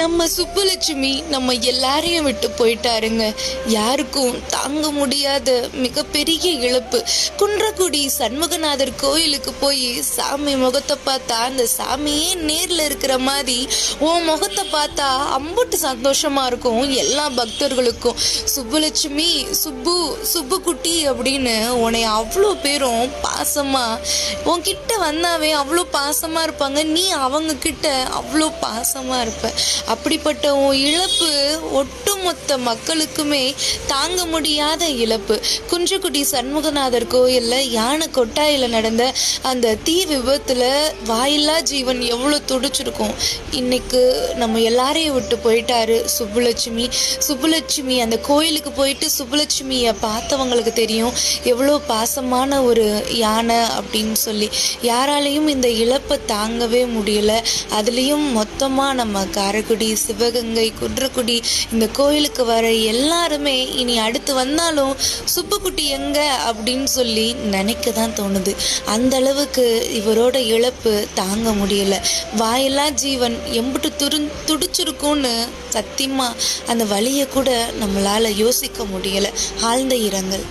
நம்ம சுப்புலட்சுமி நம்ம எல்லாரையும் விட்டு போயிட்டாருங்க. யாருக்கும் தாங்க முடியாத மிகப்பெரிய இழப்பு. குன்றக்குடி சண்முகநாதர் கோயிலுக்கு போய் சாமி முகத்தை பார்த்தா அந்த சாமியே நேர்ல இருக்கிற மாதிரி உன் முகத்தை பார்த்தா அம்புட்டு சந்தோஷமா இருக்கும் எல்லா பக்தர்களுக்கும். சுப்புலட்சுமி, சுப்பு குட்டி அப்படின்னு உன்னை அவ்வளோ பேரும் பாசமா உன்கிட்ட வந்தாவே அவ்வளோ பாசமா இருப்பாங்க. நீ அவங்க கிட்ட அவ்வளோ பாசமா இருப்ப. அப்படிப்பட்ட உன் இழப்பு ஒட்டுமொத்த மக்களுக்குமே தாங்க முடியாத இழப்பு. குன்றக்குடி சண்முகநாதர் கோயில்ல யானை கொட்டாயில நடந்த அந்த தீ விபத்துல வாயில்லா ஜீவன் எவ்வளோ துடிச்சிருக்கும். இன்னைக்கு நம்ம எல்லாரையும் விட்டு போயிட்டாரு சுப்புலட்சுமி. அந்த கோயிலுக்கு போயிட்டு சுப்புலட்சுமியை பார்த்தவங்களுக்கு தெரியும் எவ்வளோ பாசமான ஒரு யானை அப்படின்னு சொல்லி. யாராலையும் இந்த இழப்பை தாங்கவே முடியல. அதுலேயும் மொத்தமாக நம்ம காரைக்குடி, சிவகங்கை, குன்றக்குடி இந்த கோயிலுக்கு வர எல்லாருமே இனி அடுத்து வந்தாலும் சுப்புக்குட்டி எங்க அப்படின்னு சொல்லி நினைக்க தான் தோணுது. அந்த அளவுக்கு இவரோட இழப்பு தாங்க முடியல. வாயெல்லாம் ஜீவன் எம்பிட்டு துடிச்சிருக்கும்னு சத்தியமா அந்த வழியை கூட நம்மளால யோசிக்க முடியல. ஆழ்ந்த இரங்கல்.